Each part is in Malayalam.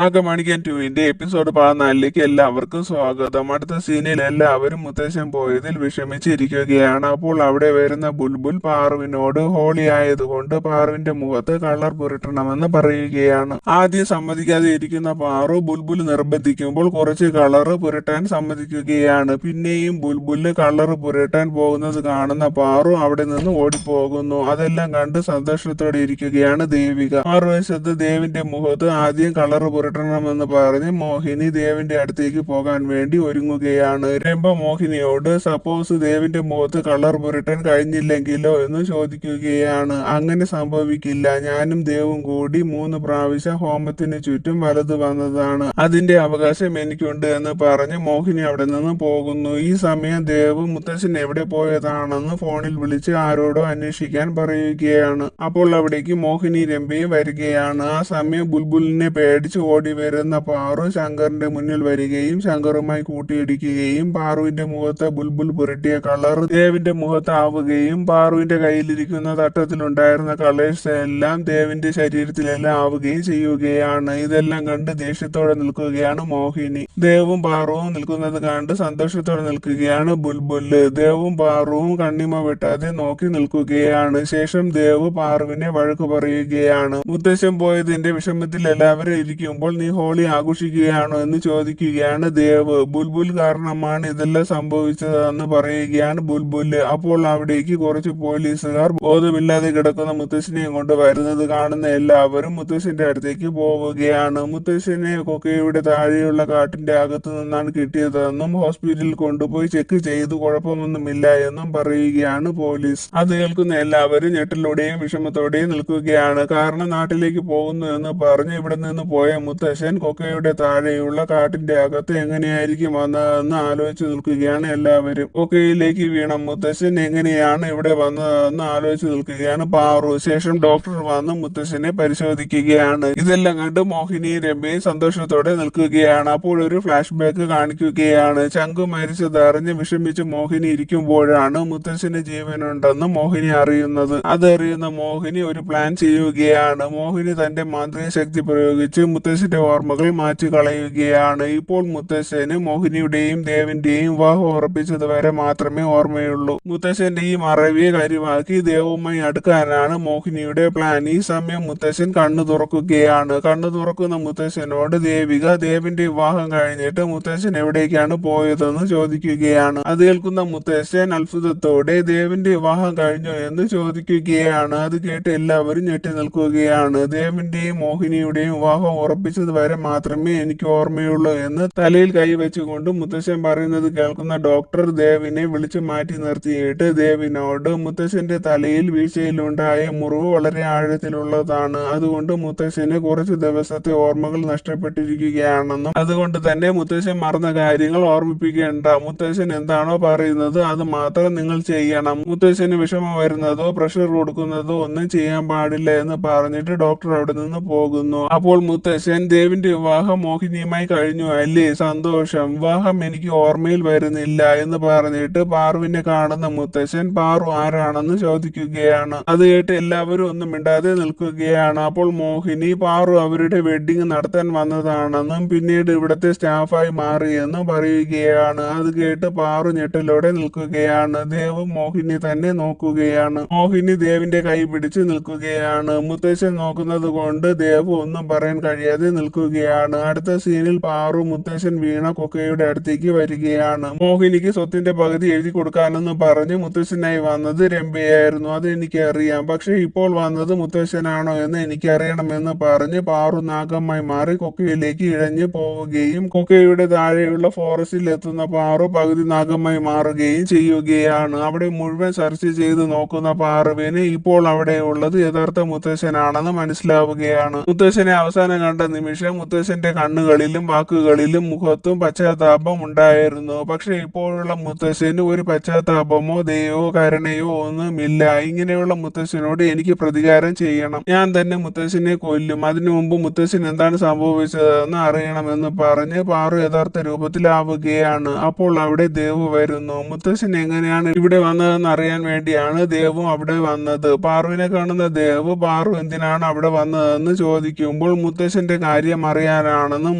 നാഗമണിക്കൻ ടുവിന്റെ എപ്പിസോഡ് 14ലേക്ക് എല്ലാവർക്കും സ്വാഗതം. അടുത്ത സീനിൽ എല്ലാവരും മുത്തശ്ശൻ പോയതിൽ വിഷമിച്ചിരിക്കുകയാണ്. അപ്പോൾ അവിടെ വരുന്ന ബുൾബുൾ പാറുവിനോട് ഹോളി ആയതുകൊണ്ട് പാറുവിന്റെ മുഖത്ത് കളർ പുരട്ടണമെന്ന് പറയുകയാണ്. ആദ്യം സമ്മതിക്കാതെ ഇരിക്കുന്ന പാറു ബുൾബുൾ നിർബന്ധിക്കുമ്പോൾ കുറച്ച് കളർ പുരട്ടാൻ സമ്മതിക്കുകയാണ്. പിന്നെയും ബുൾബുളിന് കളർ പുരട്ടാൻ പോകുന്നത് കാണുന്ന പാറു അവിടെ നിന്ന് ഓടിപ്പോകുന്നു. അതെല്ലാം കണ്ട് സന്തോഷത്തോടെ ഇരിക്കുകയാണ് ദേവിക. മറുവശത്ത് ദേവിന്റെ മുഖത്ത് ആദ്യം കളർ പുരട്ടണമെന്ന് പറഞ്ഞ് മോഹിനി ദേവിന്റെ അടുത്തേക്ക് പോകാൻ വേണ്ടി ഒരുങ്ങുകയാണ്. രംഭ മോഹിനിയോട് സപ്പോസ് ദേവിന്റെ മുഖത്ത് കളർ പുരട്ടാൻ കഴിഞ്ഞില്ലെങ്കിലോ എന്ന് ചോദിക്കുകയാണ്. അങ്ങനെ സംഭവിക്കില്ല, ഞാനും ദേവും കൂടി 3 പ്രാവശ്യം ഹോമത്തിന് ചുറ്റും വലത് വന്നതാണ്, അതിന്റെ അവകാശം എനിക്കുണ്ട് എന്ന് പറഞ്ഞ് മോഹിനി അവിടെ നിന്ന് പോകുന്നു. ഈ സമയം ദേവ് മുത്തശ്ശൻ എവിടെ പോയതാണെന്ന് ഫോണിൽ വിളിച്ച് ആരോടോ അന്വേഷിക്കാൻ പറയുകയാണ്. അപ്പോൾ അവിടേക്ക് മോഹിനി രംഭയും വരികയാണ്. ആ സമയം ബുൾബുളിനെ പേടിച്ച് ഓടി വരുന്ന പാറു ശങ്കറിന്റെ മുന്നിൽ വരികയും ശങ്കറുമായി കൂട്ടിയിടിക്കുകയും പാറുവിന്റെ മുഖത്ത് ബുൾബുൾ പുരട്ടിയ കളർ ദേവിന്റെ മുഖത്ത് ആവുകയും പാറുവിന്റെ കയ്യിലിരിക്കുന്ന തട്ടത്തിലുണ്ടായിരുന്ന കളേഴ്സ് എല്ലാം ദേവിന്റെ ശരീരത്തിലെല്ലാം ആവുകയും ചെയ്യുകയാണ്. ഇതെല്ലാം കണ്ട് ദേഷ്യത്തോടെ നിൽക്കുകയാണ് മോഹിനി. ദേവും പാറുവും നിൽക്കുന്നത് കണ്ട് സന്തോഷത്തോടെ നിൽക്കുകയാണ് ബുൾബുള്. ദേവും പാറുവും കണ്ണിമ വെട്ടാതെ നോക്കി നിൽക്കുകയാണ്. ശേഷം ദേവ് പാറുവിനെ വഴക്ക് പറയുകയാണ്. മുത്തശ്ശൻ പോയതിന്റെ വിഷമത്തിൽ എല്ലാവരും ഇരിക്കുമ്പോൾ നീ ഹോളി ആഘോഷിക്കുകയാണോ എന്ന് ചോദിക്കുകയാണ് ദേവ്. ബുൾബുൾ കാരണമാണ് ഇതെല്ലാം സംഭവിച്ചതെന്ന് പറയുകയാണ് ബുൾബുല്. അപ്പോൾ അവിടേക്ക് കുറച്ച് പോലീസുകാർ ബോധമില്ലാതെ കിടക്കുന്ന മുത്തശ്ശനെയും കൊണ്ട് വരുന്നത് കാണുന്ന എല്ലാവരും മുത്തശ്ശന്റെ അടുത്തേക്ക് പോവുകയാണ്. മുത്തശ്ശനെ കൊക്കയുടെ താഴെയുള്ള കാട്ടിന്റെ അകത്ത് നിന്നാണ് കിട്ടിയതെന്നും ഹോസ്പിറ്റലിൽ കൊണ്ടുപോയി ചെക്ക് ചെയ്ത് കുഴപ്പമൊന്നുമില്ല എന്നും പറയുകയാണ് പോലീസ്. അത് കേൾക്കുന്ന എല്ലാവരും ഞെട്ടലോടെയും വിഷമത്തോടെയും നിൽക്കുകയാണ്. കാരണം നാട്ടിലേക്ക് പോകുന്നു എന്ന് പറഞ്ഞ് ഇവിടെ നിന്ന് പോയ മുത്തശ്ശൻ കൊക്കയുടെ താഴെയുള്ള കാട്ടിന്റെ അകത്ത് എങ്ങനെയായിരിക്കും വന്നതെന്ന് ആലോചിച്ച് നിൽക്കുകയാണ് എല്ലാവരും. കൊക്കയിലേക്ക് വീണ മുത്തശ്ശൻ എങ്ങനെയാണ് ഇവിടെ വന്നതെന്ന് ആലോചിച്ച് നിൽക്കുകയാണ് പാറു. ശേഷം ഡോക്ടർ വന്ന് മുത്തശ്ശനെ പരിശോധിക്കുകയാണ്. ഇതെല്ലാം കണ്ട് മോഹിനി രംഭയും സന്തോഷത്തോടെ നിൽക്കുകയാണ്. അപ്പോൾ ഒരു ഫ്ലാഷ് ബാക്ക് കാണിക്കുകയാണ്. ചങ്കു മരിച്ചതറിഞ്ഞ് വിഷമിച്ച് മോഹിനി ഇരിക്കുമ്പോഴാണ് മുത്തശ്ശന് ജീവനുണ്ടെന്ന് മോഹിനി അറിയുന്നത്. അതറിയുന്ന മോഹിനി ഒരു പ്ലാൻ ചെയ്യുകയാണ്. മോഹിനി തന്റെ മാന്ത്രിക ശക്തി പ്രയോഗിച്ച് മുത്തശ്ശന്റെ ഓർമ്മകൾ മാറ്റി കളയുകയാണ്. ഇപ്പോൾ മുത്തശ്ശന് മോഹിനിയുടെയും ദേവിന്റെയും വിവാഹം ഉറപ്പിച്ചത് വരെ മാത്രമേ ഓർമ്മയുള്ളൂ. മുത്തശ്ശന്റെ ഈ മറവിയെ കാര്യമാക്കി ദേവുമായി അടുക്കാനാണ് മോഹിനിയുടെ പ്ലാൻ. ഈ സമയം മുത്തശ്ശൻ കണ്ണു തുറക്കുകയാണ്. കണ്ണു തുറക്കുന്ന മുത്തശ്ശനോട് ദേവിക ദേവിന്റെ വിവാഹം കഴിഞ്ഞിട്ട് മുത്തശ്ശൻ എവിടേക്കാണ് പോയതെന്ന് ചോദിക്കുകയാണ്. അത് കേൾക്കുന്ന മുത്തശ്ശൻ അത്ഭുതത്തോടെ ദേവിന്റെ വിവാഹം കഴിഞ്ഞോ എന്ന് ചോദിക്കുകയാണ്. അത് കേട്ട് എല്ലാവരും ഞെട്ടി നിൽക്കുകയാണ്. ദേവിന്റെയും മോഹിനിയുടെയും വിവാഹം ഉറപ്പിച്ചത് വരെ മാത്രമേ എനിക്ക് ഓർമ്മയുള്ളൂ എന്ന് തലയിൽ കൈവച്ചുകൊണ്ട് മുത്തശ്ശൻ പറയുന്നത് കേൾക്കുന്ന ഡോക്ടർ ദേവിനെ വിളിച്ചു മാറ്റി നിർത്തിയിട്ട് ദേവിനോട് മുത്തശ്ശന്റെ തലയിൽ വീഴ്ചയിലുണ്ടായ മുറിവ് വളരെ ആഴത്തിലുള്ളതാണ്, അതുകൊണ്ട് മുത്തശ്ശന് കുറച്ച് ദിവസത്തെ ഓർമ്മകൾ നഷ്ടപ്പെട്ടിരിക്കുകയാണെന്നും അതുകൊണ്ട് തന്നെ മുത്തശ്ശൻ മറന്ന കാര്യങ്ങൾ ഓർമ്മിപ്പിക്കേണ്ട, മുത്തശ്ശൻ എന്താണോ പറയുന്നത് അത് മാത്രം നിങ്ങൾ ചെയ്യണം, മുത്തശ്ശന് വിഷമം വരുന്നതോ പ്രഷർ കൊടുക്കുന്നതോ ഒന്നും ചെയ്യാൻ പാടില്ല എന്ന് പറഞ്ഞിട്ട് ഡോക്ടർ അവിടെ നിന്ന് പോകുന്നു. അപ്പോൾ മുത്തശ്ശൻ ദേവിന്റെ വിവാഹം മോഹിനിയുമായി കഴിഞ്ഞു അല്ലേ, സന്തോഷം, വിവാഹം എനിക്ക് ഓർമ്മയിൽ വരുന്നില്ല എന്ന് പറഞ്ഞിട്ട് പാറുവിനെ കാണുന്ന മുത്തശ്ശൻ പാറു ആരാണെന്ന് ചോദിക്കുകയാണ്. അത് കേട്ട് എല്ലാവരും ഒന്നും മിണ്ടാതെ നിൽക്കുകയാണ്. അപ്പോൾ മോഹിനി പാറു അവരുടെ വെഡിങ് നടത്താൻ വന്നതാണെന്നും പിന്നീട് ഇവിടത്തെ സ്റ്റാഫായി മാറിയെന്നും പറയുകയാണ്. അത് കേട്ട് പാറു ഞെട്ടലോടെ നിൽക്കുകയാണ്. ദേവ് മോഹിനി തന്നെ നോക്കുകയാണ്. മോഹിനി ദേവിന്റെ കൈ പിടിച്ച് നിൽക്കുകയാണ്. മുത്തശ്ശൻ നോക്കുന്നത് കൊണ്ട് ദേവ് ഒന്നും പറയാൻ കഴിയാതെ നിൽക്കുകയാണ്. അടുത്ത സീനിൽ പാറു മുത്തശ്ശൻ വീണ കൊക്കയുടെ അടുത്തേക്ക് വരികയാണ്. മോഹിനിക്ക് സ്വത്തിന്റെ പകുതി എഴുതി കൊടുക്കാനെന്ന് പറഞ്ഞ് മുത്തശ്ശനായി വന്നത് രംഭയായിരുന്നു. അത് എനിക്കറിയാം, പക്ഷെ ഇപ്പോൾ വന്നത് മുത്തശ്ശനാണോ എന്ന് എനിക്കറിയണമെന്ന് പറഞ്ഞ് പാറു നാഗമായി മാറി കൊക്കയിലേക്ക് ഇഴഞ്ഞു പോവുകയും കൊക്കയുടെ താഴെയുള്ള ഫോറസ്റ്റിൽ എത്തുന്ന പാറു പകുതി നാഗമായി മാറുകയും ചെയ്യുകയാണ്. അവിടെ മുഴുവൻ സെർച്ച് ചെയ്ത് നോക്കുന്ന പാറുവിന് ഇപ്പോൾ അവിടെ ഉള്ളത് യഥാർത്ഥ മുത്തശ്ശനാണെന്ന് മനസ്സിലാവുകയാണ്. മുത്തശ്ശനെ അവസാനം കണ്ട നിമിഷം മുത്തശ്ശന്റെ കണ്ണുകളിലും വാക്കുകളിലും മുഖത്തും പശ്ചാത്താപം ഉണ്ടായിരുന്നു. പക്ഷെ ഇപ്പോഴുള്ള മുത്തശ്ശന് ഒരു പശ്ചാത്താപമോ ദയോ കരുണയോ ഒന്നുമില്ല. ഇങ്ങനെയുള്ള മുത്തശ്ശനോട് എനിക്ക് പ്രതികാരം ചെയ്യണം, ഞാൻ തന്നെ മുത്തശ്ശനെ കൊല്ലും, അതിനു മുമ്പ് മുത്തശ്ശൻ എന്താണ് സംഭവിച്ചതെന്ന് അറിയണമെന്ന് പറഞ്ഞ് പാറു യഥാർത്ഥ രൂപത്തിലാവുകയാണ്. അപ്പോൾ അവിടെ ദേവ് വരുന്നു. മുത്തശ്ശൻ എങ്ങനെയാണ് ഇവിടെ വന്നതെന്ന് അറിയാൻ വേണ്ടിയാണ് ദേവും അവിടെ വന്നത്. പാറുവിനെ കാണുന്ന ദേവ് പാറു എന്തിനാണ് അവിടെ വന്നതെന്ന് ചോദിക്കുമ്പോൾ മുത്തശ്ശന്റെ കാര്യം അറിയാനാണെന്നും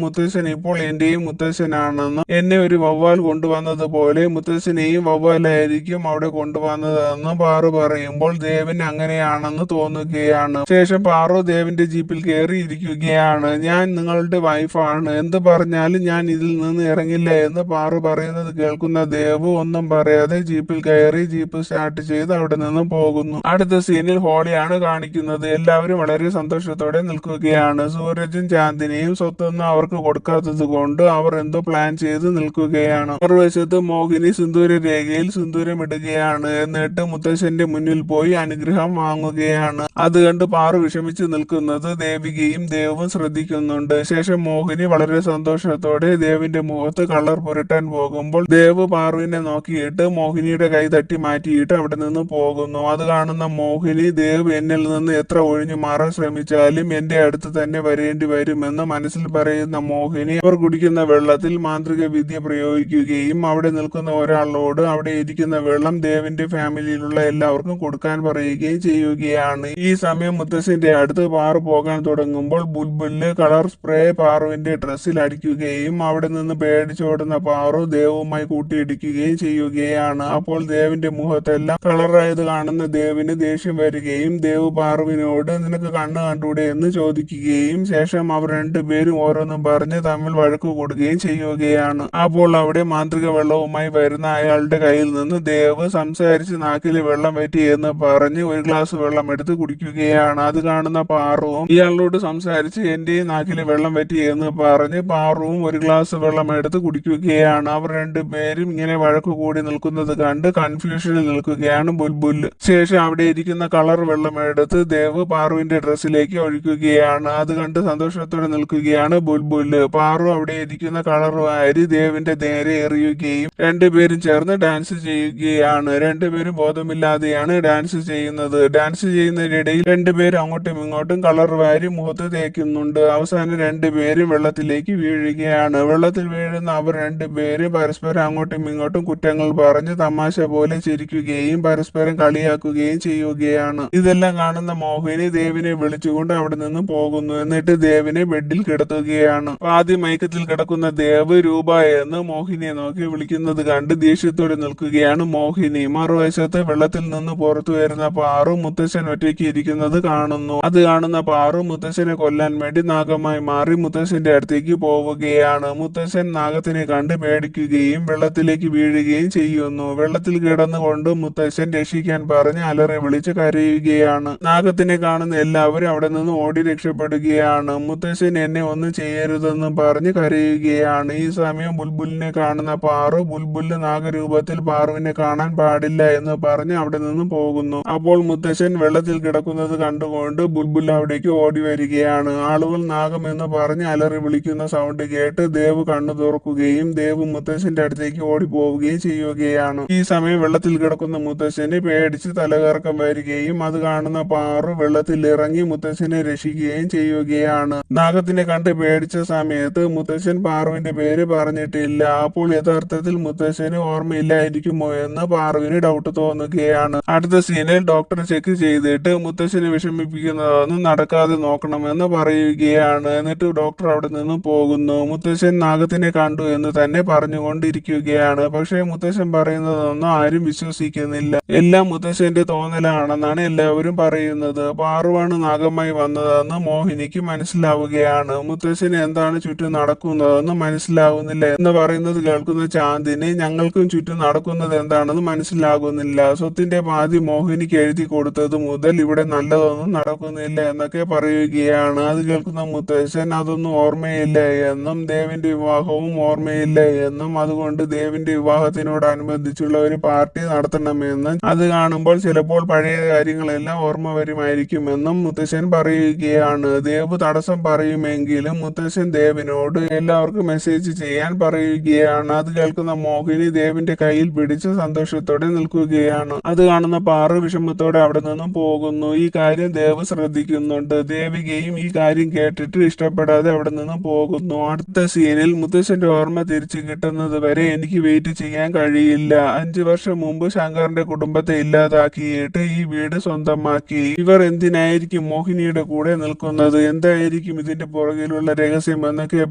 മുത്തശ്ശൻ ഇപ്പോൾ എന്റെയും മുത്തശ്ശനാണെന്നും എന്നെ ഒരു വവ്വാൽ കൊണ്ടുവന്നതുപോലെ മുത്തശ്ശനെയും വവ്വാലായിരിക്കും അവിടെ കൊണ്ടുവന്നതെന്നും പാറു പറയുമ്പോൾ ദേവിന് അങ്ങനെയാണെന്ന് തോന്നുകയാണ്. ശേഷം പാറു ദേവിന്റെ ജീപ്പിൽ കയറി ഇരിക്കുകയാണ്. ഞാൻ നിങ്ങളുടെ വൈഫാണ്, എന്ത് പറഞ്ഞാലും ഞാൻ ഇതിൽ നിന്ന് ഇറങ്ങില്ല എന്ന് പാറു പറയുന്നത് കേൾക്കുന്ന ദേവ് ഒന്നും പറയാതെ ജീപ്പിൽ കയറി ജീപ്പ് സ്റ്റാർട്ട് ചെയ്ത് അവിടെ നിന്ന് പോകുന്നു. അടുത്ത സീനിൽ ഹോളിയാണ് കാണിക്കുന്നത്. എല്ലാവരും വളരെ സന്തോഷത്തോടെ നിൽക്കുകയാണ്. സൂരജും ചാന്ദിനിയും സ്വത്തൊന്നും അവർക്ക് കൊടുക്കാത്തത് കൊണ്ട് അവർ എന്തോ പ്ലാൻ ചെയ്ത് നിൽക്കുകയാണ്. മറുവശത്ത് മോഹിനി സിന്ദൂര രേഖയിൽ സിന്ദൂരം ഇടുകയാണ്. എന്നിട്ട് മുത്തശ്ശന്റെ മുന്നിൽ പോയി അനുഗ്രഹം വാങ്ങുകയാണ്. അത് കണ്ട് പാറു വിഷമിച്ച് നിൽക്കുന്നത് ദേവികയും ദേവും ശ്രദ്ധിക്കുന്നുണ്ട്. ശേഷം മോഹിനി വളരെ സന്തോഷത്തോടെ ദേവിന്റെ മുഖത്ത് കളർ പുരട്ടാൻ പോകുമ്പോൾ ദേവ് പാറുവിനെ നോക്കിയിട്ട് മോഹിനിയുടെ കൈ തട്ടി മാറ്റിയിട്ട് അവിടെ നിന്ന് പോകുന്നു. അത് കാണുന്ന മോഹിനി ദേവ് എന്നിൽ നിന്ന് എത്ര ഒഴിഞ്ഞു മാറാൻ ശ്രമിച്ചാലും എന്റെ അടുത്ത് തന്നെ വരേണ്ടി വരുമെന്ന് മനസ്സിൽ പറയുന്ന മോഹിനി അവർ കുടിക്കുന്ന വെള്ളത്തിൽ മാന്ത്രിക വിദ്യ പ്രയോഗിക്കുകയും അവിടെ നിൽക്കുന്ന ഒരാളോട് അവിടെ ഇരിക്കുന്ന വെള്ളം ദേവിന്റെ ഫാമിലിയിലുള്ള എല്ലാവർക്കും കൊടുക്കാൻ പറയുകയും ചെയ്യുകയാണ്. ഈ സമയം മുത്തശ്ശന്റെ അടുത്ത് പാറു പോകാൻ തുടങ്ങുമ്പോൾ ബുൽബുലിന് കളർ സ്പ്രേ പാറുവിന്റെ ഡ്രസ്സിൽ അടിക്കുകയും അവിടെ നിന്ന് പേടിച്ചോടുന്ന പാറു ദേവുമായി കൂട്ടിയിടിക്കുകയും ചെയ്യുകയാണ്. അപ്പോൾ ദേവിന്റെ മുഖത്തെല്ലാം കളറായത് കാണുന്ന ദേവിന് ദേഷ്യം വരികയും ദേവ് പാറുവിനോട് നിനക്ക് കണ്ണ് കണ്ടൂടെ എന്ന് ചോദിക്കുകയും ശേഷം അവർ രണ്ടുപേരും ഓരോന്നും പറഞ്ഞ് തമ്മിൽ വഴക്ക് കൂടുകയും ചെയ്യുകയാണ്. അപ്പോൾ അവിടെ മാന്ത്രിക വെള്ളവുമായി വരുന്ന അയാളുടെ കയ്യിൽ നിന്ന് ദേവ് സംസാരിച്ച് നാക്കിൽ വെള്ളം വറ്റി എന്ന് പറഞ്ഞ് ഒരു ഗ്ലാസ് വെള്ളം എടുത്ത് കുടിക്കുകയാണ്. അത് കാണുന്ന പാറുവും ഇയാളോട് സംസാരിച്ച് എന്റെ നാക്കിൽ വെള്ളം വറ്റി എന്ന് പറഞ്ഞ് പാറുവും ഒരു ഗ്ലാസ് വെള്ളം എടുത്ത് കുടിക്കുകയാണ്. അവർ രണ്ടുപേരും ഇങ്ങനെ വഴക്ക് കൂടി നിൽക്കുന്നത് കണ്ട് കൺഫ്യൂഷനിൽ നിൽക്കുകയാണ് ബുൽബുൽ. ശേഷം അവിടെ ഇരിക്കുന്ന കളർ വെള്ളം എടുത്ത് ദേവ് പാറുവിന്റെ ഡ്രസ്സിലേക്ക് ഒഴിക്കുകയാണ്. അത് കണ്ട് സന്തോഷത്തോടെ നിൽക്കുകയാണ് ബുൽബുൽ. പാറു അവിടെ ഇരിക്കുന്ന കളർ വാരി ദേവിന്റെ നേരെ എറിയുകയും രണ്ടുപേരും ചേർന്ന് ഡാൻസ് ചെയ്യുകയാണ്. രണ്ടുപേരും ബോധമില്ലാതെയാണ് ഡാൻസ് ചെയ്യുന്നത്. ഡാൻസ് ചെയ്യുന്നതിനിടയിൽ രണ്ടുപേരും അങ്ങോട്ടും ഇങ്ങോട്ടും കളർ വാരി മുഖത്ത് തേക്കുന്നുണ്ട്. അവസാനം രണ്ടുപേരും വെള്ളത്തിലേക്ക് വീഴുകയാണ്. വെള്ളത്തിൽ വീഴുന്ന അവർ രണ്ടുപേരും പരസ്പരം അങ്ങോട്ടും ഇങ്ങോട്ടും കുറ്റങ്ങൾ പറഞ്ഞ് തമാശ പോലെ ചിരിക്കുകയും പരസ്പരം കളിയാക്കുകയും ചെയ്യുകയാണ്. ഇതെല്ലാം കാണുന്ന മോഹിനി ദേവിനെ വിളിച്ചുകൊണ്ട് അവിടെ നിന്ന് പോകുന്നു. എന്നിട്ട് ദേവിനെ ബെഡിൽ കിടത്തുകയാണ്. ആദ്യം മയക്കത്തിൽ കിടക്കുന്ന ദേവ് രൂപ എന്ന് മോഹിനിയെ നോക്കി വിളിക്കുന്നത് കണ്ട് ദേഷ്യത്തോടെ നിൽക്കുകയാണ് മോഹിനി. മറുവശത്ത് വെള്ളത്തിൽ നിന്ന് പുറത്തു വരുന്ന പാറു മുത്തശ്ശൻ ഒറ്റയ്ക്ക് ഇരിക്കുന്നത് കാണുന്നു. അത് കാണുന്ന പാറു മുത്തശ്ശനെ കൊല്ലാൻ വേണ്ടി നാഗമായി മാറി മുത്തശ്ശന്റെ അടുത്തേക്ക് പോവുകയാണ്. മുത്തശ്ശൻ നാഗത്തിനെ കണ്ട് പേടിക്കുകയും വെള്ളത്തിലേക്ക് വീഴുകയും ചെയ്യുന്നു. വെള്ളത്തിൽ കിടന്നുകൊണ്ട് മുത്തശ്ശൻ രക്ഷിക്കാൻ പറഞ്ഞ് അലറി വിളിച്ച് കരയുകയാണ്. നാഗത്തിനെ കാണുന്ന എല്ലാവരും അവിടെ നിന്ന് ഓടി രക്ഷപ്പെടുകയാണ്. മുത്തശ്ശൻ എന്നെ ഒന്നും ചെയ്യരുതെന്ന് പറഞ്ഞ് കരയുകയാണ്. ഈ സമയം ബുൽബുലിനെ കാണുന്ന പാറു ബുൽബുലിന് നാഗരൂപത്തിൽ പാറുവിനെ കാണാൻ പാടില്ല എന്ന് പറഞ്ഞ് അവിടെ നിന്ന് പോകുന്നു. അപ്പോൾ മുത്തശ്ശൻ വെള്ളത്തിൽ കിടക്കുന്നത് കണ്ടുകൊണ്ട് ബുൽബുൽ അവിടേക്ക് ഓടി വരികയാണ്. ആളുകൾ നാഗം എന്ന് പറഞ്ഞ് അലറി വിളിക്കുന്ന സൗണ്ട് കേട്ട് ദേവ് കണ്ണു തുറക്കുകയും ദേവ് മുത്തശ്ശന്റെ അടുത്തേക്ക് ഓടി പോവുകയും ചെയ്യുകയാണ്. ഈ സമയം വെള്ളത്തിൽ കിടക്കുന്ന മുത്തശ്ശന് പേടിച്ച് തലകറക്കം വരികയും അത് കാണുന്ന പാറു വെള്ളത്തിൽ ഇറങ്ങി മുത്തശ്ശനെ രക്ഷിക്കുകയും ചെയ്യുകയാണ്. നാഗത്തിനെ കണ്ട് പേടിച്ച സമയത്ത് മുത്തശ്ശൻ പാറുവിന്റെ പേര് പറഞ്ഞിട്ടില്ല. അപ്പോൾ യഥാർത്ഥത്തിൽ മുത്തശ്ശന് ഓർമ്മയില്ലായിരിക്കുമോ എന്ന് പാറുവിന് ഡൗട്ട് തോന്നുകയാണ്. അടുത്ത സീനിൽ ഡോക്ടർ ചെക്ക് ചെയ്തിട്ട് മുത്തശ്ശനെ വിഷമിപ്പിക്കുന്നതൊന്നും നടക്കാതെ നോക്കണമെന്ന് പറയുകയാണ്. എന്നിട്ട് ഡോക്ടർ അവിടെ നിന്ന് പോകുന്നു. മുത്തശ്ശൻ നാഗത്തിനെ കണ്ടു എന്ന് തന്നെ പറഞ്ഞുകൊണ്ടിരിക്കുകയാണ്. പക്ഷേ മുത്തശ്ശൻ പറയുന്നതൊന്നും ആരും വിശ്വസിക്കുന്നില്ല. എല്ലാം മുത്തശ്ശന്റെ തോന്നലാണെന്നാണ് എല്ലാവരും പറയുന്നത്. പാറുവാണ് നാഗമായി വന്നതെന്ന് മോഹിനിക്ക് മനസ്സിലാവുകയാണ്. മുത്തശ്ശന് എന്താണ് ചുറ്റും നടക്കുന്നതെന്ന് മനസ്സിലാവുന്നില്ല എന്ന് പറയുന്നത് കേൾക്കുന്ന ചാന്ദിനി ഞങ്ങൾക്കും ചുറ്റും നടക്കുന്നത് എന്താണെന്ന് മനസ്സിലാകുന്നില്ല. സ്വത്തിന്റെ പാതി മോഹിനിക്ക് എഴുതി കൊടുത്തത് മുതൽ ഇവിടെ നല്ലതൊന്നും നടക്കുന്നില്ല എന്നൊക്കെ പറയുകയാണ്. അത് കേൾക്കുന്ന മുത്തശ്ശൻ അതൊന്നും ഓർമ്മയില്ല എന്നും ദേവിന്റെ വിവാഹവും ഓർമ്മയില്ല എന്നും അതുകൊണ്ട് ദേവിന്റെ വിവാഹത്തിനോടനുബന്ധിച്ചുള്ള ഒരു പാർട്ടി നടത്തണമെന്നും അത് കാണുമ്പോൾ ചിലപ്പോൾ പഴയ കാര്യങ്ങളെല്ലാം ഓർമ്മ വരുമായിരിക്കുമെന്നും മുത്തശ്ശൻ പറയുകയാണ്. ദേവ് തടസ്സം പറയുമെങ്കിലും മുത്തശ്ശൻ ദേവിനോട് എല്ലാവർക്കും മെസ്സേജ് ചെയ്യാൻ പറയുകയാണ്. അത് കേൾക്കുന്ന മോഹിനി ദേവിന്റെ കയ്യിൽ പിടിച്ച് സന്തോഷത്തോടെ നിൽക്കുകയാണ്. അത് കാണുന്ന പാറു വിഷമത്തോടെ അവിടെ നിന്നും പോകുന്നു. ഈ കാര്യം ദേവ് ശ്രദ്ധിക്കുന്നുണ്ട്. ദേവികയും ഈ കാര്യം കേട്ടിട്ട് ഇഷ്ടപ്പെടാതെ അവിടെ നിന്ന് പോകുന്നു. അടുത്ത സീനിൽ മുത്തശ്ശന്റെ ഓർമ്മ തിരിച്ചു കിട്ടുന്നത് വരെ എനിക്ക് വെയിറ്റ് ചെയ്യാൻ കഴിയില്ല. 5 വർഷം മുമ്പ് ശങ്കറിന്റെ കുടുംബത്തെ ഇല്ലാതാക്കിയിട്ട് ഈ വീട് സ്വന്തമാക്കി. ഇവർ എന്തിനായിരിക്കും മോഹിനിയുടെ കൂടെ നിൽക്കുന്നത്? എന്തായിരിക്കും ഇതിന്റെ പുറകിലുള്ള രഹസ്യം എന്നൊക്കെ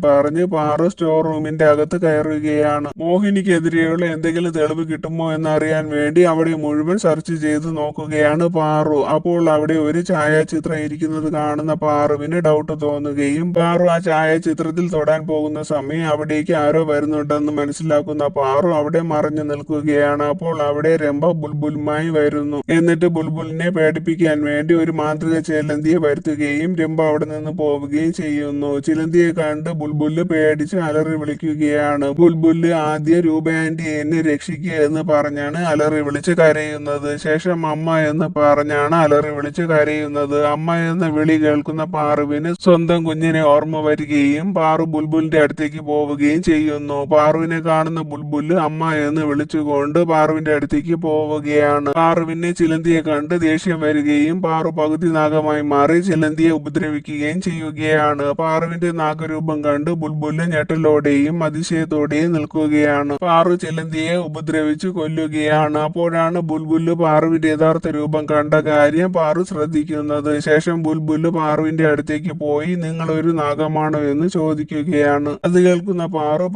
പറഞ്ഞ് പാറു സ്റ്റോർ റൂമിന്റെ അകത്ത് കയറുകയാണ്. മോഹിനിക്കെതിരെയുള്ള എന്തെങ്കിലും തെളിവ് കിട്ടുമോ എന്നറിയാൻ വേണ്ടി അവിടെ മുഴുവൻ സെർച്ച് ചെയ്ത് നോക്കുകയാണ് പാറു. അപ്പോൾ അവിടെ ഒരു ഛായാചിത്രം ഇരിക്കുന്നത് കാണുന്ന പാറുവിന് ഡൗട്ട് തോന്നുകയും പാറു ആ ഛായാചിത്രത്തിൽ തൊടാൻ പോകുന്ന സമയം അവിടേക്ക് ആരോ വരുന്നുണ്ടെന്ന് മനസ്സിലാക്കുന്ന പാറു അവിടെ മറഞ്ഞു നിൽക്കുകയാണ്. അപ്പോൾ അവിടെ രംഭ ബുൾബുലുമായി വരുന്നു. എന്നിട്ട് ബുൾബുലിനെ പേടിപ്പിക്കാൻ വേണ്ടി ഒരു മാന്ത്രിക ചിലന്തിയെ വരുത്തുകയും രംഭ അവിടെ നിന്ന് പോവുകയും ചെയ്യുന്നു. ചിലന്തിയെ കണ്ട് ബുൾബുല് പേടിച്ച് അലറി വിളിക്കുകയാണ്. ബുൾബുല് ആദ്യം രൂപ ആന്റി എന്നെ രക്ഷിക്കുക എന്ന് പറഞ്ഞാണ് അലറി വിളിച്ച് കരയുന്നത്. ശേഷം അമ്മ എന്ന് പറഞ്ഞാണ് അലറി വിളിച്ച് കരയുന്നത്. അമ്മ എന്ന വിളി കേൾക്കുന്ന പാറുവിന് സ്വന്തം കുഞ്ഞിനെ ഓർമ്മ വരികയും പാറു ബുൾബുലിന്റെ അടുത്തേക്ക് പോവുകയും ചെയ്യുന്നു. പാറുവിനെ കാണുന്ന ബുൾബുല് അമ്മ എന്ന് വിളിച്ചുകൊണ്ട് പാറുവിന്റെ അടുത്തേക്ക് പോവുകയാണ്. പാറുവിനെ ചിലന്തിയെ കണ്ട് ദേഷ്യം വരികയും പാറു പകുതി നാഗമായി മാറി ചിലന്തിയെ ഉപദ്രവിക്കുകയും ചെയ്യുകയാണ്. പാറുവിന്റെ നാഗരൂപം കണ്ട് ബുൾബുല് ഞെട്ടലോടെയും അതിശയത്തോടെയും നിൽക്കുകയാണ്. പാറു ചിലന്തിയെ ഉപദ്രവിച്ചു കൊല്ലുകയാണ്. അപ്പോഴാണ് ബുൾബുല് പാറുവിന്റെ യഥാർത്ഥ രൂപം കണ്ട കാര്യം പാറു ശ്രദ്ധിക്കുന്നത്. ശേഷം ബുൾബുല് പാറുവിന്റെ അടുത്തേക്ക് പോയി നിങ്ങൾ ഒരു നാഗമാണോ എന്ന് ചോദിക്കുകയാണ്. അത് കേൾക്കുന്ന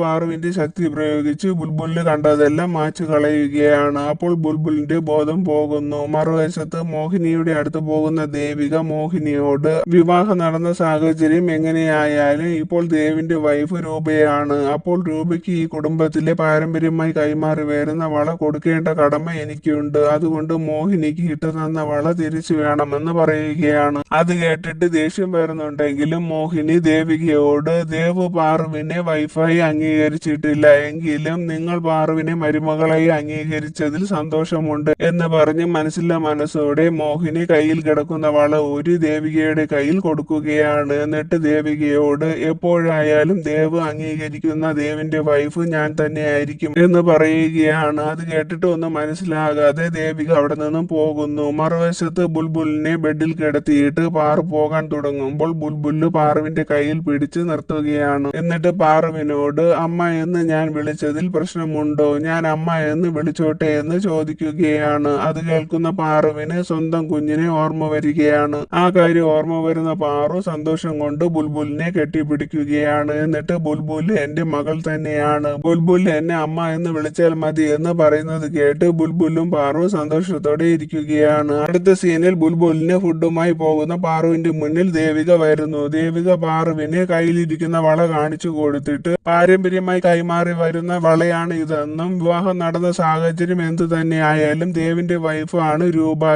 പാറുവിന്റെ ശക്തി പ്രയോഗിച്ച് ബുൾബുല് കണ്ടതെല്ലാം മാച്ചു കളയുകയാണ്. അപ്പോൾ ബുൾബുലിന്റെ ബോധം പോകുന്നു. മറുവശത്ത് മോഹിനിയുടെ അടുത്ത് പോകുന്ന ദേവിക മോഹിനിയോട് വിവാഹം നടന്ന സാഹചര്യം എങ്ങനെയായാലും ഇപ്പോൾ ദേവിന്റെ വൈഫ് രൂപയാണ്. അപ്പോൾ രൂപയ്ക്ക് ഈ കുടുംബത്തിലെ പാരമ്പര്യമായി കൈമാറി വരുന്ന വള കൊടുക്കേണ്ട കടമ എനിക്കുണ്ട്. അതുകൊണ്ട് മോഹിനിക്ക് ഇട്ടുതന്ന വള തിരിച്ചു വേണമെന്ന് പറയുകയാണ്. അത് കേട്ടിട്ട് ദേഷ്യം വരുന്നുണ്ടെങ്കിലും മോഹിനി ദേവികയോട് ദേവ് പാറുവിനെ വൈഫായി അംഗീകരിച്ചിട്ടില്ല എങ്കിലും നിങ്ങൾ പാറുവിനെ മരുമകളായി അംഗീകരിച്ചതിൽ സന്തോഷമുണ്ട് എന്ന് പറഞ്ഞ് മനസ്സില്ല മനസ്സോടെ മോഹിനി കയ്യിൽ കിടക്കുന്ന വള ഒരു ദേവികയുടെ കയ്യിൽ കൊടുക്കുകയാണ്. എന്നിട്ട് ദേവികയോട് എപ്പോഴായാലും ദേവ് അംഗീകരിക്കുന്ന ദേവിന്റെ വൈഫ് ഞാൻ തന്നെ ആയിരിക്കും എന്ന് പറയുകയാണ്. അത് കേട്ടിട്ട് ഒന്നും മനസ്സിലാകാതെ ദേവിക അവിടെ നിന്നും പോകുന്നു. മറുവശത്ത് ബുൾബുലിനെ ബെഡിൽ കിടത്തിയിട്ട് പാറു പോകാൻ തുടങ്ങുമ്പോൾ ബുൾബുല് പാറുവിന്റെ കയ്യിൽ പിടിച്ച് നിർത്തുകയാണ്. എന്നിട്ട് പാറുവിനോട് അമ്മ എന്ന് ഞാൻ വിളിച്ചതിൽ പ്രശ്നമുണ്ടോ, ഞാൻ അമ്മ എന്ന് വിളിച്ചോട്ടെ എന്ന് ചോദിക്കുകയാണ്. അത് കേൾക്കുന്ന പാറുവിന് സ്വന്തം കുഞ്ഞിനെ ഓർമ്മ വരികയാണ്. ആ കാര്യം ഓർമ്മ വരുന്ന പാറു സന്തോഷം കൊണ്ട് ബുൾബുലിനെ കെട്ടിപ്പിടിക്കുകയാണ്. എന്നിട്ട് ബുൾബുല് എന്റെ മകൾ തന്നെയാണ്, ബുൾബുൽ എന്നെ അമ്മ എന്ന് വിളിച്ചാൽ മതി എന്ന് പറയുന്നത് കേട്ട് ബുൾബുലും പാറു സന്തോഷത്തോടെ ഇരിക്കുകയാണ്. അടുത്ത സീനിൽ ബുൾബുലിന് ഫുഡുമായി പോകുന്ന പാറുവിന്റെ മുന്നിൽ ദേവിക വരുന്നു. ദേവിക പാറുവിന് കയ്യിലിരിക്കുന്ന വള കാണിച്ചു കൊടുത്തിട്ട് പാരമ്പര്യമായി കൈമാറി വരുന്ന വളയാണ് ഇതെന്നും വിവാഹം നടന്ന സാഹചര്യം എന്തു തന്നെയായാലും ദേവിന്റെ വൈഫ് ആണ്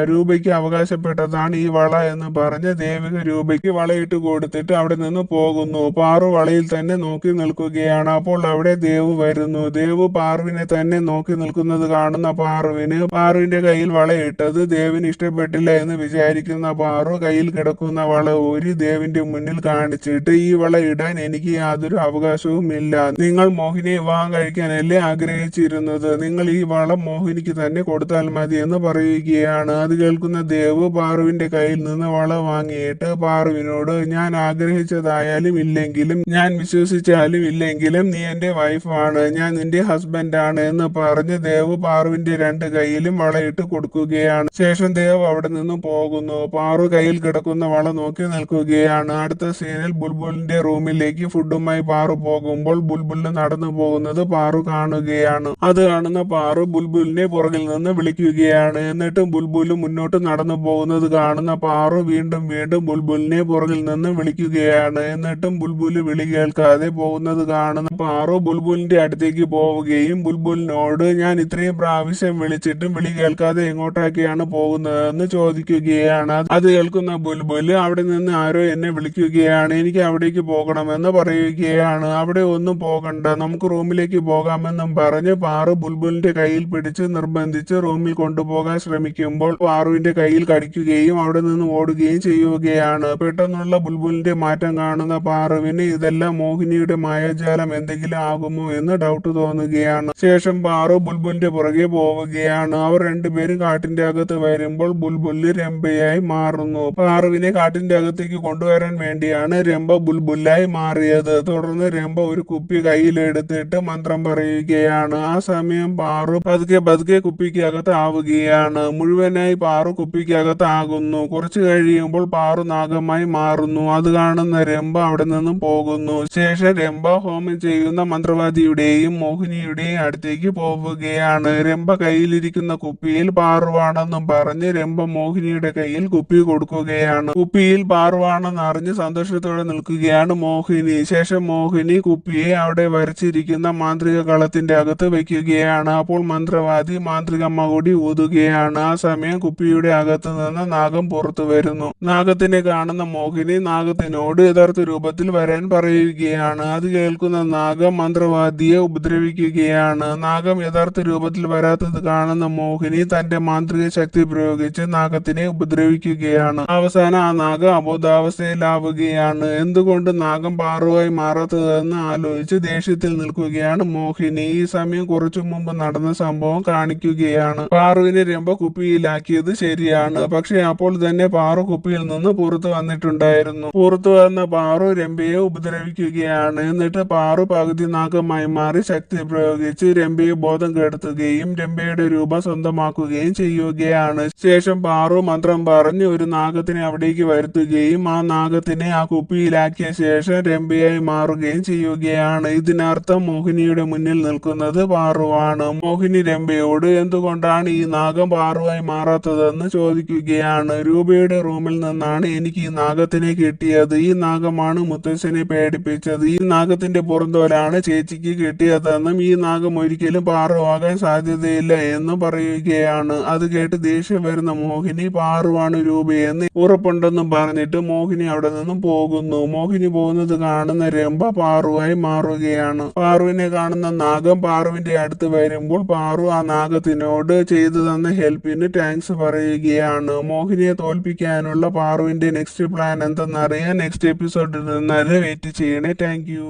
രൂപയ്ക്ക് അവകാശപ്പെട്ടതാണ് ഈ വള എന്ന് പറഞ്ഞ് ദേവിക രൂപയ്ക്ക് വളയിട്ട് കൊടുത്തിട്ട് അവിടെ നിന്ന് പോകുന്നു. പാറു വളയിൽ തന്നെ നോക്കി നിൽക്കുകയാണ്. അപ്പോൾ അവിടെ ദേവ് വരുന്നു. ദേവ് പാറുവിനെ തന്നെ നോക്കി നിൽക്കുന്നത് കാണുന്ന പാറുവിന്റെ കയ്യിൽ വളയിട്ടത് ദേവിന് ഇഷ്ടപ്പെട്ടില്ല എന്ന് വിചാരിക്കുന്ന പാറു കയ്യിൽ കിടക്കുന്ന വള ഊരി ദേവിന്റെ മുന്നിൽ കാണിച്ചിട്ട് ഈ വള ഇടാൻ എനിക്ക് യാതൊരു അവകാശവും ഇല്ല, നിങ്ങൾ മോഹിനിയെ വിവാഹം കഴിക്കാനല്ലേ ആഗ്രഹിച്ചിരുന്നത്, നിങ്ങൾ ഈ വള മോഹിനിക്ക് തന്നെ കൊടുത്താൽ മതി എന്ന് പറയുകയാണ്. അത് കേൾക്കുന്ന ദേവ് പാറുവിന്റെ കയ്യിൽ നിന്ന് വള വാങ്ങിയിട്ട് പാറുവിനോട് ഞാൻ ആഗ്രഹിച്ചതായാലും ഇല്ലെങ്കിലും ഞാൻ വിശ്വസിച്ചാലും ഇല്ലെങ്കിലും നീ എന്റെ വൈഫാണ്, ഞാൻ നിന്റെ ഹസ്ബൻഡാണ് എന്ന് പറഞ്ഞ് ദേവ് പാറുവിന്റെ രണ്ട് കൈയിലും വളയിട്ട് കൊടുക്കുകയാണ്. ശേഷം ദേവ് അവിടെ നിന്ന് പോകുന്നു. പാറു കയ്യിൽ കിടക്കുന്ന വള നോക്കി നിൽക്കുകയാണ്. അടുത്ത സീനിൽ ബുൾബുലിന്റെ റൂമിലേക്ക് ഫുഡുമായി പാറു പോകുമ്പോൾ ബുൾബുലിന് നടന്നു പോകുന്നത് പാറു കാണുകയാണ്. അത് കാണുന്ന പാറു ബുൾബുലിനെ പുറകിൽ നിന്ന് വിളിക്കുകയാണ്. എന്നിട്ടും ബുൾബുല് മുന്നോട്ട് നടന്നു പോകുന്നത് കാണുന്ന പാറു വീണ്ടും ബുൾബുലിനെ പുറകിൽ നിന്ന് വിളിക്കുകയാണ്. എന്നിട്ടും ബുൾബുല് വിളി കേൾക്കാതെ പോകുന്നത് കാണുന്ന പാറു ബുൾബുലിന്റെ അടുത്തേക്ക് പോവുകയും ബുൾബുലിനോട് ഞാൻ ഇത്രയും പ്രാവശ്യം വിളിച്ചിട്ടും വിളി കേൾക്കാതെ എങ്ങോട്ടൊക്കെയാണ് പോകുന്നതെന്ന് ചോദിക്കുകയാണ്. അത് കേൾക്കുന്ന ബുൾബുല് അവിടെ നിന്ന് ആരോ എന്നെ വിളിക്കുകയാണ്, എനിക്ക് അവിടേക്ക് പോകണമെന്ന് പറയുകയാണ്. അവിടെ ഒന്നും പോകണ്ട, നമുക്ക് റൂമിലേക്ക് പോകാമെന്നും പറഞ്ഞ് പാറു ബുൾബുലിന്റെ കയ്യിൽ പിടിച്ച് നിർബന്ധിച്ച് റൂമിൽ കൊണ്ടുപോകാൻ ശ്രമിക്കുമ്പോൾ പാറുവിന്റെ കയ്യിൽ കടിക്കുകയും അവിടെ നിന്ന് ഓടുകയും ചെയ്യുകയാണ്. പെട്ടെന്നുള്ള ബുൾബുലിന്റെ മാറ്റം കാണുന്ന പാറുവിന് ഇതെല്ലാം മോഹിനിയുടെ മായാജാലം എന്തെങ്കിലും ആകുമോ എന്ന് ഡൗട്ട് തോന്നുകയാണ്. ശേഷം പാറു ബുൾബുലിന്റെ പുറകെ പോവുകയാണ്. അവർ രണ്ടുപേരും കാട്ടിന്റെ അകത്ത് വരുമ്പോൾ ബുൾബുല് രംഭയായി മാറുന്നു. പാറുവിനെ കാട്ടിന്റെ അകത്തേക്ക് കൊണ്ടുവരാൻ വേണ്ടിയാണ് രംഭ ബുൾബുലായി മാറിയത്. തുടർന്ന് രംഭ ഒരു കുപ്പി കയ്യിലെടുത്തിട്ട് മന്ത്രം പറയുകയാണ്. ആ സമയം പാറു പതുക്കെ കുപ്പിക്കകത്ത് ആവുകയാണ്. മുഴുവനായി പാറു കുപ്പിക്കകത്ത് ആകുന്നു. കുറച്ചു കഴിയുമ്പോൾ പാറു നാഗമായി മാറുന്നു. അത് അത് കാണുന്ന രംഭ അവിടെ നിന്നും പോകുന്നു. ശേഷം രംഭ ഹോമം ചെയ്യുന്ന മന്ത്രവാദിയുടെയും മോഹിനിയുടെയും അടുത്തേക്ക് പോവുകയാണ്. രംഭ കയ്യിലിരിക്കുന്ന കുപ്പിയിൽ പാറുവാണെന്നും പറഞ്ഞ് രംഭ മോഹിനിയുടെ കയ്യിൽ കുപ്പി കൊടുക്കുകയാണ്. കുപ്പിയിൽ പാറുവാണെന്ന് അറിഞ്ഞ് സന്തോഷത്തോടെ നിൽക്കുകയാണ് മോഹിനി. ശേഷം മോഹിനി കുപ്പിയെ അവിടെ വരച്ചിരിക്കുന്ന മാന്ത്രിക കളത്തിന്റെ അകത്ത് വെക്കുകയാണ്. അപ്പോൾ മന്ത്രവാദി മാന്ത്രിക മകുടി ഊതുകയാണ്. ആ സമയം കുപ്പിയുടെ അകത്ത് നിന്ന് നാഗം പുറത്തു വരുന്നു. നാഗത്തിനെ കാണുന്ന മോഹിനി നാഗത്തിനോട് യഥാർത്ഥ രൂപത്തിൽ വരാൻ പറയുകയാണ്. അത് കേൾക്കുന്ന നാഗം മന്ത്രവാദിയെ ഉപദ്രവിക്കുകയാണ്. നാഗം യഥാർത്ഥ രൂപത്തിൽ വരാത്തത് കാണുന്ന മോഹിനി തന്റെ മാന്ത്രിക ശക്തി പ്രയോഗിച്ച് നാഗത്തിനെ ഉപദ്രവിക്കുകയാണ്. അവസാനം ആ നാഗം അബോധാവസ്ഥയിലാവുകയാണ്. എന്തുകൊണ്ട് നാഗം പാറുവായി മാറാത്തതെന്ന് ആലോചിച്ച് ദേഷ്യത്തിൽ നിൽക്കുകയാണ് മോഹിനി. ഈ സമയം കുറച്ചു മുമ്പ് നടന്ന സംഭവം കാണിക്കുകയാണ്. പാറുവിനെ രംഭ കുപ്പിയിലാക്കിയത് ശരിയാണ്. പക്ഷെ അപ്പോൾ തന്നെ പാറു കുപ്പിയിൽ നിന്ന് പുറത്തു വന്നിട്ടുണ്ടായിരുന്നു. പുറത്തു വന്ന പാറു രംഭയെ ഉപദ്രവിക്കുകയാണ്. എന്നിട്ട് പാറു പകുതി നാഗമായി മാറി ശക്തി പ്രയോഗിച്ച് രംഭയെ ബോധം കെടുത്തുകയും രംഭയുടെ രൂപം സ്വന്തമാക്കുകയും ചെയ്യുകയാണ്. ശേഷം പാറു മന്ത്രം പറഞ്ഞ് ഒരു നാഗത്തിനെ അവിടേക്ക് വരുത്തുകയും ആ നാഗത്തിനെ ആ കുപ്പിയിലാക്കിയ ശേഷം രംഭയായി മാറുകയും ചെയ്യുകയാണ്. ഇതിനർത്ഥം മോഹിനിയുടെ മുന്നിൽ നിൽക്കുന്നത് പാറുവാണ്. മോഹിനി രംഭയോട് എന്തുകൊണ്ടാണ് ഈ നാഗം പാറുവായി മാറാത്തതെന്ന് ചോദിക്കുകയാണ്. രൂപയുടെ റൂമിൽ നിന്നാണ് എനിക്ക് ഈ നാഗത്തിനെ കിട്ടിയത്. ഈ നാഗമാണ് മുത്തശ്ശനെ പേടിപ്പിച്ചത്. ഈ നാഗത്തിന്റെ പുറന്തോലാണ് ചേച്ചിക്ക് കിട്ടിയതെന്നും ഈ നാഗം ഒരിക്കലും പാറുവാകാൻ സാധ്യതയില്ല എന്നും പറയുകയാണ്. അത് കേട്ട് ദേഷ്യം വരുന്ന മോഹിനി പാറുവാണ് രൂപയെന്ന് ഉറപ്പുണ്ടെന്നും പറഞ്ഞിട്ട് മോഹിനി അവിടെ നിന്നും പോകുന്നു. മോഹിനി പോകുന്നത് കാണുന്ന രംഭ പാറുവായി മാറുകയാണ്. പാറുവിനെ കാണുന്ന നാഗം പാറുവിന്റെ അടുത്ത് വരുമ്പോൾ പാറു ആ നാഗത്തിനോട് ചെയ്തു തന്ന ഹെൽപ്പിന് താങ്ക്സ് പറയുകയാണ്. മോഹിനിയെ തോൽപ്പിക്കാനുള്ള പാറുവിന്റെ നെക്സ്റ്റ് പ്ലാൻ എന്തെന്നറിയാൻ നെക്സ്റ്റ് എപ്പിസോഡിൽ നിന്ന് വെയിറ്റ് ചെയ്യണേ. Thank you.